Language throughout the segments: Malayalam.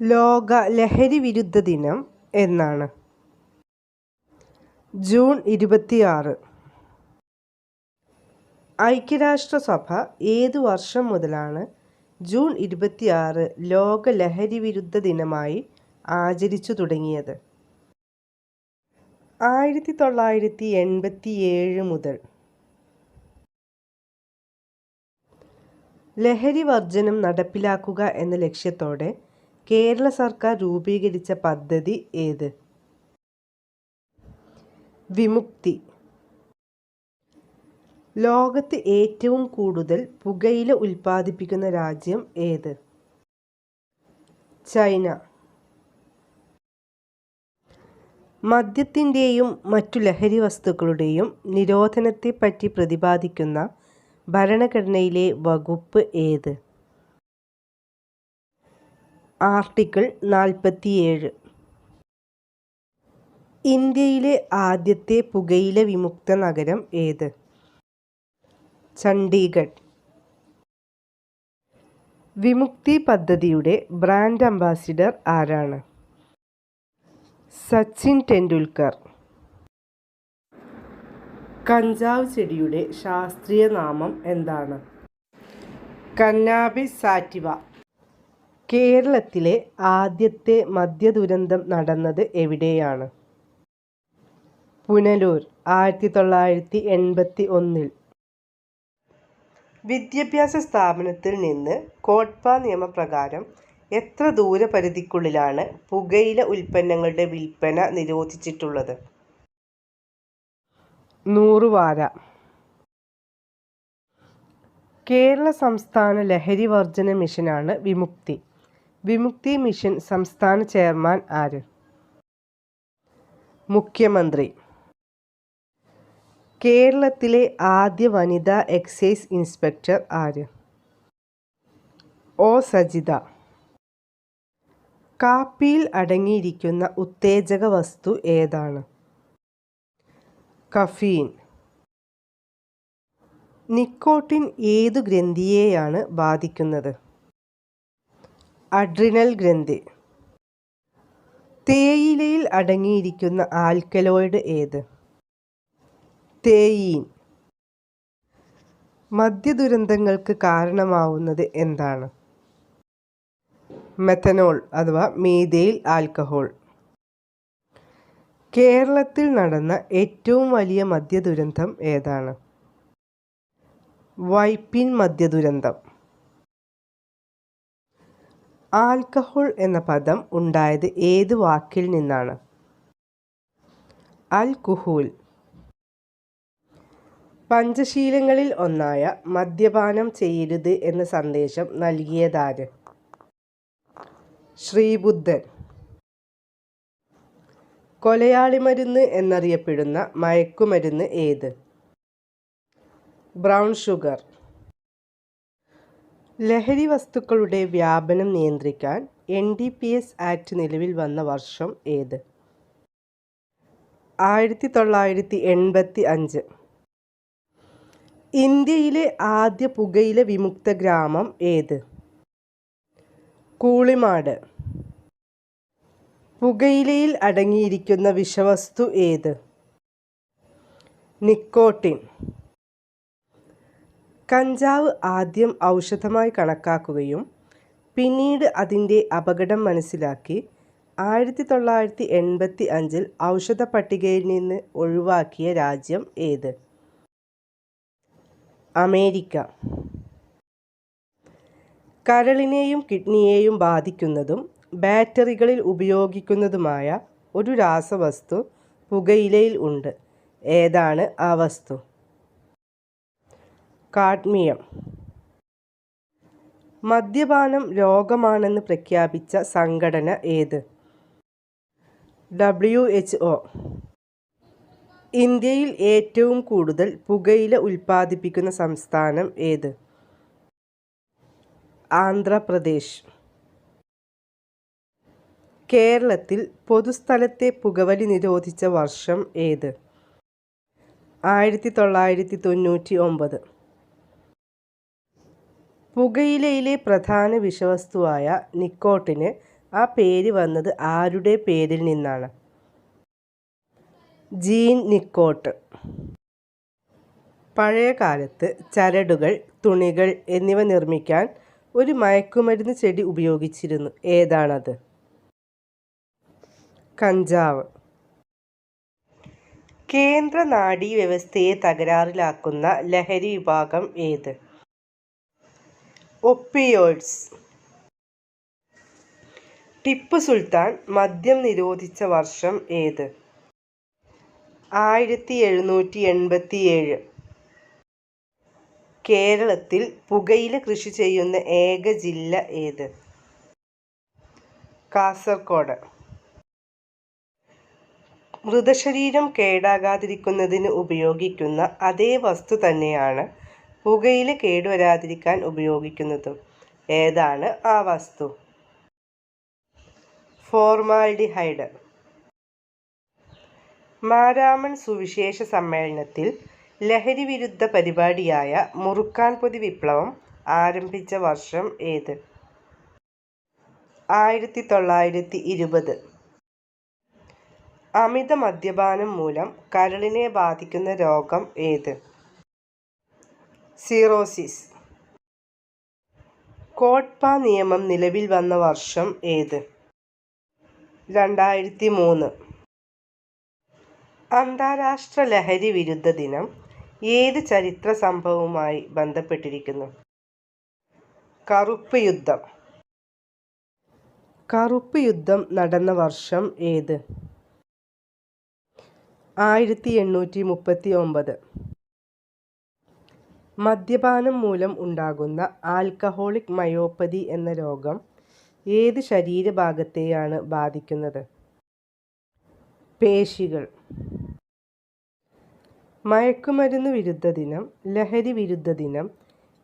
ലോക ലഹരി വിരുദ്ധ ദിനം എന്നാണ്? ജൂൺ 26. ഐക്യരാഷ്ട്രസഭ ഏതു വർഷം മുതലാണ് ജൂൺ 26 ലോക ലഹരി വിരുദ്ധ ദിനമായി ആചരിച്ചു തുടങ്ങിയത്? 1987 മുതൽ. ലഹരി വർജനം നടപ്പിലാക്കുക എന്ന ലക്ഷ്യത്തോടെ കേരള സർക്കാർ രൂപീകരിച്ച പദ്ധതി ഏത്? വിമുക്തി. ലോകത്ത് ഏറ്റവും കൂടുതൽ പുകയില ഉൽപ്പാദിപ്പിക്കുന്ന രാജ്യം ഏത്? ചൈന. മദ്യത്തിൻ്റെയും മറ്റു ലഹരി വസ്തുക്കളുടെയും നിരോധനത്തെപ്പറ്റി പ്രതിപാദിക്കുന്ന ഭരണഘടനയിലെ വകുപ്പ് ഏത്? ആർട്ടിക്കിൾ 47. ഇന്ത്യയിലെ ആദ്യത്തെ പുകയില വിമുക്ത നഗരം ഏത്? ചണ്ഡീഗഡ്. വിമുക്തി പദ്ധതിയുടെ ബ്രാൻഡ് അംബാസിഡർ ആരാണ്? സച്ചിൻ ടെണ്ടുൽക്കർ. കഞ്ചാവ് ചെടിയുടെ ശാസ്ത്രീയ നാമം എന്താണ്? കന്നാബിസ് സാറ്റിവ. കേരളത്തിലെ ആദ്യത്തെ മദ്യദുരന്തം നടന്നത് എവിടെയാണ്? പുനലൂർ, 1981. വിദ്യാഭ്യാസ സ്ഥാപനത്തിൽ നിന്ന് കോട്ട്പ നിയമപ്രകാരം എത്ര ദൂരപരിധിക്കുള്ളിലാണ് പുകയില ഉൽപ്പന്നങ്ങളുടെ വിൽപ്പന നിരോധിച്ചിട്ടുള്ളത്? 100 വാര. കേരള സംസ്ഥാന ലഹരി വർജന മിഷനാണ് വിമുക്തി. വിമുക്തി മിഷൻ സംസ്ഥാന ചെയർമാൻ ആര്? മുഖ്യമന്ത്രി. കേരളത്തിലെ ആദ്യ വനിതാ എക്സൈസ് ഇൻസ്പെക്ടർ ആര്? ഒ. സജിത. കാപ്പിയിൽ അടങ്ങിയിരിക്കുന്ന ഉത്തേജക വസ്തു ഏതാണ്? കഫീൻ. നിക്കോട്ടിൻ ഏതു ഗ്രന്ഥിയെയാണ് ബാധിക്കുന്നത്? അഡ്രിനൽ ഗ്രന്ഥി. തേയിലയിൽ അടങ്ങിയിരിക്കുന്ന ആൽക്കലോയിഡ് ഏത്? തേയീൻ. മദ്യദുരന്തങ്ങൾക്ക് കാരണമാവുന്നത് എന്താണ്? മെഥനോൾ അഥവാ മീഥൈൽ ആൽക്കഹോൾ. കേരളത്തിൽ നടന്ന ഏറ്റവും വലിയ മദ്യദുരന്തം ഏതാണ്? വൈപ്പിൻ മദ്യദുരന്തം. ആൽക്കഹോൾ എന്ന പദം ഉണ്ടായത് ഏത് വാക്കിൽ നിന്നാണ്? അൽകുഹൂൽ. പഞ്ചശീലങ്ങളിൽ ഒന്നായ മദ്യപാനം ചെയ്യരുത് എന്ന സന്ദേശം നൽകിയതാര്? ശ്രീബുദ്ധൻ. കൊലയാളിമരുന്ന് എന്നറിയപ്പെടുന്ന മയക്കുമരുന്ന് ഏത്? Brown sugar. ലഹരി വസ്തുക്കളുടെ വ്യാപനം നിയന്ത്രിക്കാൻ NDPS ആക്ട് നിലവിൽ വന്ന വർഷം ഏത്? 1985. ഇന്ത്യയിലെ ആദ്യ പുകയില വിമുക്ത ഗ്രാമം ഏത്? കൂളിമാട്. പുകയിലയിൽ അടങ്ങിയിരിക്കുന്ന വിഷവസ്തു ഏത്? നിക്കോട്ടിൻ. കഞ്ചാവ് ആദ്യം ഔഷധമായി കണക്കാക്കുകയും പിന്നീട് അതിൻ്റെ അപകടം മനസ്സിലാക്കി 1985 ഔഷധ പട്ടികയിൽ നിന്ന് ഒഴിവാക്കിയ രാജ്യം ഏത്? അമേരിക്ക. കരളിനെയും കിഡ്നിയെയും ബാധിക്കുന്നതും ബാറ്ററികളിൽ ഉപയോഗിക്കുന്നതുമായ ഒരു രാസവസ്തു പുകയിലയിൽ ഉണ്ട്. ഏതാണ് ആ വസ്തു? കാഡ്മിയം. മദ്യപാനം രോഗമാണെന്ന് പ്രഖ്യാപിച്ച സംഘടന ഏത്? WHO. ഇന്ത്യയിൽ ഏറ്റവും കൂടുതൽ പുകയില ഉൽപ്പാദിപ്പിക്കുന്ന സംസ്ഥാനം ഏത്? ആന്ധ്രാപ്രദേശ്. കേരളത്തിൽ പൊതുസ്ഥലത്തെ പുകവലി നിരോധിച്ച വർഷം ഏത്? 1999. പുകയിലയിലെ പ്രധാന വിഷവസ്തുവായ നിക്കോട്ടിന് ആ പേര് വന്നത് ആരുടെ പേരിൽ നിന്നാണ്? ജീൻ നിക്കോട്ട്. പഴയകാലത്ത് ചരടുകൾ, തുണികൾ എന്നിവ നിർമ്മിക്കാൻ ഒരു മയക്കുമരുന്ന് ചെടി ഉപയോഗിച്ചിരുന്നു. ഏതാണത്? കഞ്ചാവ്. കേന്ദ്ര നാഡീവ്യവസ്ഥയെ തകരാറിലാക്കുന്ന ലഹരി വിഭാഗം ഏത്? ഒപ്പിയോയിഡ്സ്. ടിപ്പു സുൽത്താൻ മദ്യം നിരോധിച്ച വർഷം ഏത്? 1787. കേരളത്തിൽ പുകയില കൃഷി ചെയ്യുന്ന ഏക ജില്ല ഏത്? കാസർഗോഡ്. മൃതശരീരം കേടാകാതിരിക്കുന്നതിന് ഉപയോഗിക്കുന്ന അതേ വസ്തു തന്നെയാണ് പുകയില കേടുവരാതിരിക്കാൻ ഉപയോഗിക്കുന്നതും. ഏതാണ് ആ വസ്തു? ഫോർമാൽഡിഹൈഡ്. മാരാമൺ സുവിശേഷ സമ്മേളനത്തിൽ ലഹരി വിരുദ്ധ പരിപാടിയായ മുറുക്കാൻ പൊതി വിപ്ലവം ആരംഭിച്ച വർഷം ഏത്? 1920. അമിത മദ്യപാനം മൂലം കരളിനെ ബാധിക്കുന്ന രോഗം ഏത്? സിറോസിസ്. കോട്ട്പ നിയമം നിലവിൽ വന്ന വർഷം ഏത്? 2003. അന്താരാഷ്ട്ര ലഹരി വിരുദ്ധ ദിനം ഏത് ചരിത്ര സംഭവവുമായി ബന്ധപ്പെട്ടിരിക്കുന്നു? കറുപ്പ് യുദ്ധം. കറുപ്പ് യുദ്ധം നടന്ന വർഷം ഏത്? 1839. മദ്യപാനം മൂലം ഉണ്ടാകുന്ന ആൽക്കഹോളിക് മയോപ്പതി എന്ന രോഗം ഏത് ശരീരഭാഗത്തെയാണ് ബാധിക്കുന്നത്? പേശികൾ. മയക്കുമരുന്ന് വിരുദ്ധ ദിനം, ലഹരി വിരുദ്ധ ദിനം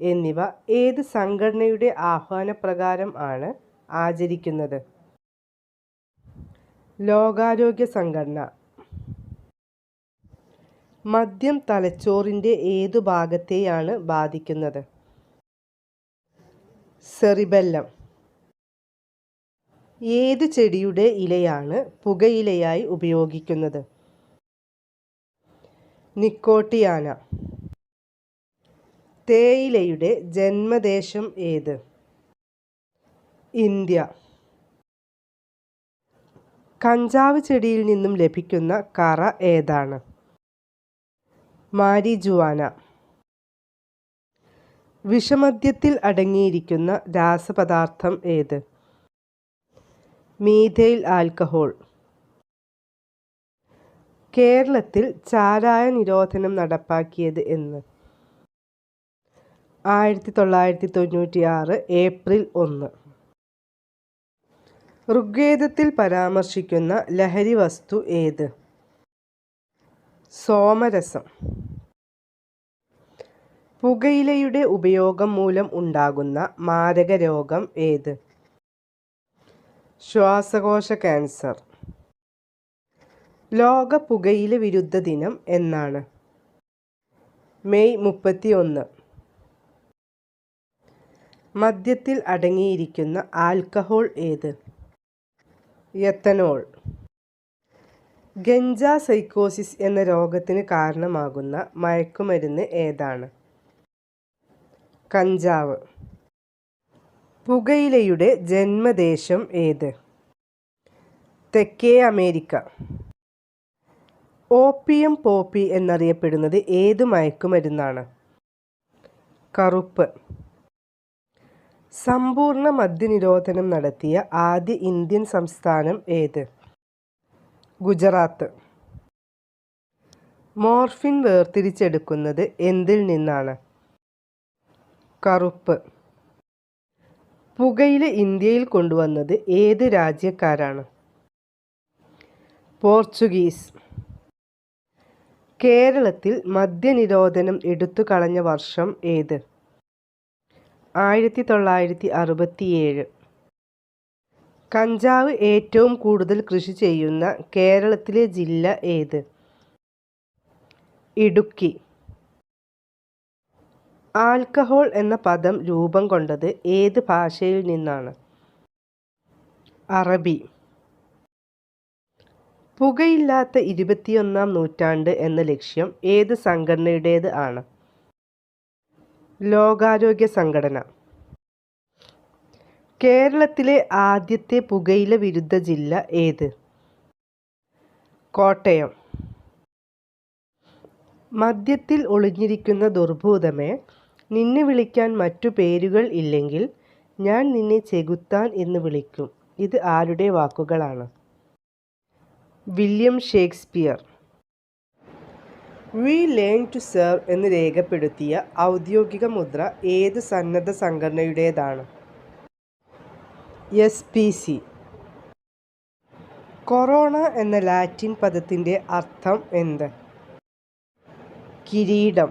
എന്നിവ ഏത് സംഘടനയുടെ ആഹ്വാനപ്രകാരം ആണ് ആചരിക്കുന്നത്? ലോകാരോഗ്യ സംഘടന. മദ്യം തലച്ചോറിൻ്റെ ഏതു ഭാഗത്തെയാണ് ബാധിക്കുന്നത്? സെറിബെല്ലം. ഏത് ചെടിയുടെ ഇലയാണ് പുകയിലയായി ഉപയോഗിക്കുന്നത്? നിക്കോട്ടിയാന. തേയിലയുടെ ജന്മദേശം ഏത്? ഇന്ത്യ. കഞ്ചാവ് ചെടിയിൽ നിന്നും ലഭിക്കുന്ന കറ ഏതാണ്? മാരിജുവാന. വിഷമദ്യത്തിൽ അടങ്ങിയിരിക്കുന്ന രാസപദാർത്ഥം ഏത്? Methyl alcohol. കേരളത്തിൽ ചാരായ നിരോധനം നടപ്പാക്കിയത് എന്ന്? 1996 ഏപ്രിൽ 1. ഋഗ്വേദത്തിൽ പരാമർശിക്കുന്ന ലഹരി വസ്തു ഏത്? സോമരസം. പുകയിലയുടെ ഉപയോഗം മൂലം ഉണ്ടാകുന്ന മാരക രോഗം ഏത്? ശ്വാസകോശ ക്യാൻസർ. ലോക പുകയില വിരുദ്ധ ദിനം എന്നാണ്? മെയ് 31. മദ്യത്തിൽ അടങ്ങിയിരിക്കുന്ന ആൽക്കഹോൾ ഏത്? എത്തനോൾ. ഗഞ്ച സൈക്കോസിസ് എന്ന രോഗത്തിന് കാരണമാകുന്ന മയക്കുമരുന്ന് ഏതാണ്? കഞ്ചാവ്. പുകയിലയുടെ ജന്മദേശം ഏത്? തെക്കേ അമേരിക്ക. ഓപ്പിയം പോപ്പി എന്നറിയപ്പെടുന്നത് ഏത് മയക്കുമരുന്നാണ്? കറുപ്പ്. സമ്പൂർണ്ണ മദ്യനിരോധനം നടത്തിയ ആദ്യ ഇന്ത്യൻ സംസ്ഥാനം ഏത്? ഗുജറാത്ത്. മോർഫിൻ വേർതിരിച്ചെടുക്കുന്നത് എന്തിൽ നിന്നാണ്? കറുപ്പ്. പുകയില ഇന്ത്യയിൽ കൊണ്ടുവന്നത് ഏത് രാജ്യക്കാരാണ്? പോർച്ചുഗീസ്. കേരളത്തിൽ മദ്യനിരോധനം എടുത്തു കളഞ്ഞ വർഷം ഏത്? 1967. കഞ്ചാവ് ഏറ്റവും കൂടുതൽ കൃഷി ചെയ്യുന്ന കേരളത്തിലെ ജില്ല ഏത്? ഇടുക്കി. ആൽക്കഹോൾ എന്ന പദം രൂപം കൊണ്ടത് ഏത് ഭാഷയിൽ നിന്നാണ്? അറബി. പുകയില്ലാത്ത 21-ാം നൂറ്റാണ്ട് എന്ന ലക്ഷ്യം ഏത് സംഘടനയുടേത് ആണ്? ലോകാരോഗ്യ സംഘടന. കേരളത്തിലെ ആദ്യത്തെ പുകയില വിരുദ്ധ ജില്ല ഏത്? കോട്ടയം. മദ്യത്തിൽ ഒളിഞ്ഞിരിക്കുന്ന ദുർഭൂതമേ, നിന്നെ വിളിക്കാൻ മറ്റു പേരുകൾ ഇല്ലെങ്കിൽ ഞാൻ നിന്നെ ചെകുത്താൻ എന്ന് വിളിക്കും. ഇത് ആരുടെ വാക്കുകളാണ്? William Shakespeare. We learn to serve എന്ന് രേഖപ്പെടുത്തിയ ഔദ്യോഗിക മുദ്ര ഏത് സന്നദ്ധ സംഘടനയുടേതാണ്? SPC. കൊറോണ എന്ന ലാറ്റിൻ പദത്തിൻ്റെ അർത്ഥം എന്ത്? കിരീടം.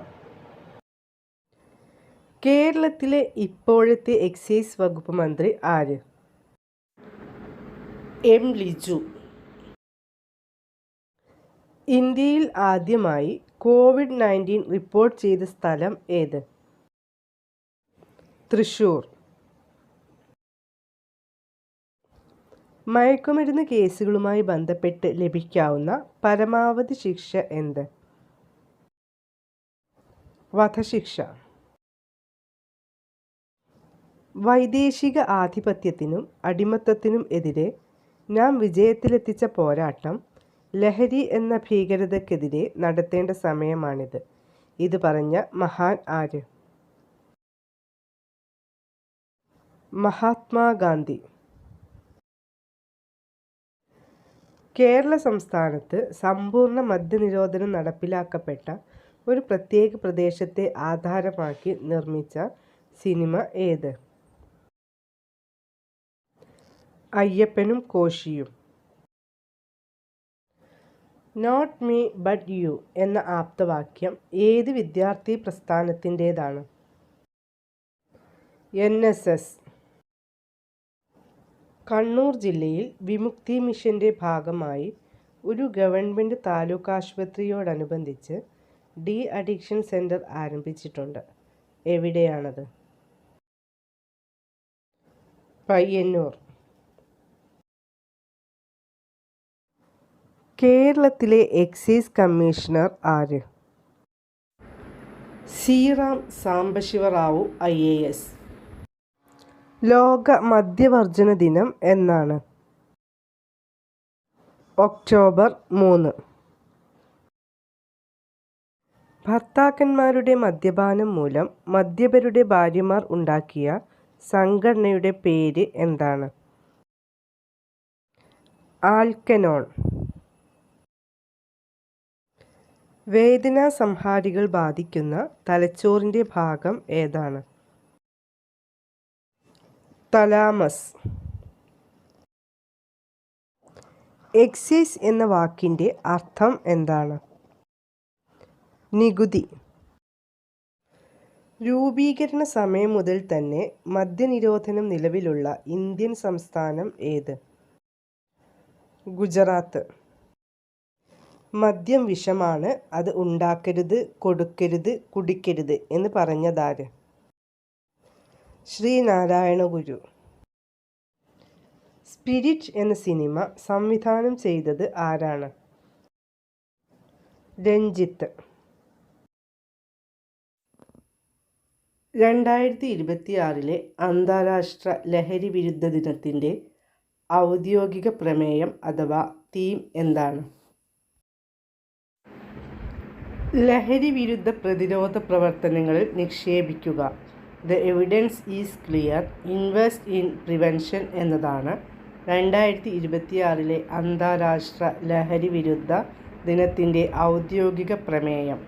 കേരളത്തിലെ ഇപ്പോഴത്തെ എക്സൈസ് വകുപ്പ് മന്ത്രി ആര്? M. ലിജു. ഇന്ത്യയിൽ ആദ്യമായി COVID-19 റിപ്പോർട്ട് ചെയ്ത സ്ഥലം ഏത്? തൃശ്ശൂർ. മയക്കുമരുന്ന് കേസുകളുമായി ബന്ധപ്പെട്ട് ലഭിക്കാവുന്ന പരമാവധി ശിക്ഷ എന്ത്? വധശിക്ഷ. വൈദേശിക ആധിപത്യത്തിനും അടിമത്തത്തിനും എതിരെ നാം വിജയത്തിലെത്തിച്ച പോരാട്ടം ലഹരി എന്ന ഭീകരതയ്ക്കെതിരെ നടത്തേണ്ട സമയമാണിത്. ഇത് പറഞ്ഞ മഹാൻ ആര്? മഹാത്മാഗാന്ധി. കേരള സംസ്ഥാനത്ത് സമ്പൂർണ്ണ മദ്യനിരോധനം നടപ്പിലാക്കപ്പെട്ട ഒരു പ്രത്യേക പ്രദേശത്തെ ആധാരമാക്കി നിർമ്മിച്ച സിനിമ ഏത്? അയ്യപ്പനും കോശിയും. നോട്ട് മീ ബട്ട് യു എന്ന ആപ്തവാക്യം ഏത് വിദ്യാർത്ഥി പ്രസ്ഥാനത്തിൻ്റേതാണ്? NSS. കണ്ണൂർ ജില്ലയിൽ വിമുക്തി മിഷൻ്റെ ഭാഗമായി ഒരു ഗവൺമെൻറ് താലൂക്ക് ആശുപത്രിയോടനുബന്ധിച്ച് ഡി അഡിക്ഷൻ സെൻറ്റർ ആരംഭിച്ചിട്ടുണ്ട്. എവിടെയാണത്? പയ്യന്നൂർ. കേരളത്തിലെ എക്സൈസ് കമ്മീഷണർ ആര്? ശ്രീറാം സാംബശിവറാവു IAS. ലോക മദ്യവർജന ദിനം എന്നാണ്? ഒക്ടോബർ 3. ഭർത്താക്കന്മാരുടെ മദ്യപാനം മൂലം മദ്യപരുടെ ഭാര്യമാർ ഉണ്ടാക്കിയ സംഘടനയുടെ പേര് എന്താണ്? ആൽക്കനോൺ. വേദനാ സംഹാരികൾ ബാധിക്കുന്ന തലച്ചോറിൻ്റെ ഭാഗം ഏതാണ്? തലാമസ്. എക്സൈസ് എന്ന വാക്കിൻ്റെ അർത്ഥം എന്താണ്? നികുതി. രൂപീകരണ സമയം മുതൽ തന്നെ മദ്യനിരോധനം നിലവിലുള്ള ഇന്ത്യൻ സംസ്ഥാനം ഏത്? ഗുജറാത്ത്. മദ്യം വിഷമാണ്, അത് ഉണ്ടാക്കരുത്, കൊടുക്കരുത്, കുടിക്കരുത് എന്ന് പറഞ്ഞതാര്? ശ്രീനാരായണ ഗുരു. സ്പിരിറ്റ് എന്ന സിനിമ സംവിധാനം ചെയ്തത് ആരാണ്? രഞ്ജിത്ത്. 2026 അന്താരാഷ്ട്ര ലഹരി വിരുദ്ധ ദിനത്തിൻ്റെ ഔദ്യോഗിക പ്രമേയം അഥവാ തീം എന്താണ്? ലഹരി വിരുദ്ധ പ്രതിരോധ പ്രവർത്തനങ്ങളിൽ നിക്ഷേപിക്കുക. The evidence is clear, invest in prevention എന്നതാണ് 2026 അന്താരാഷ്ട്ര ലഹരി വിരുദ്ധ ദിനത്തിൻ്റെ ഔദ്യോഗിക പ്രമേയം.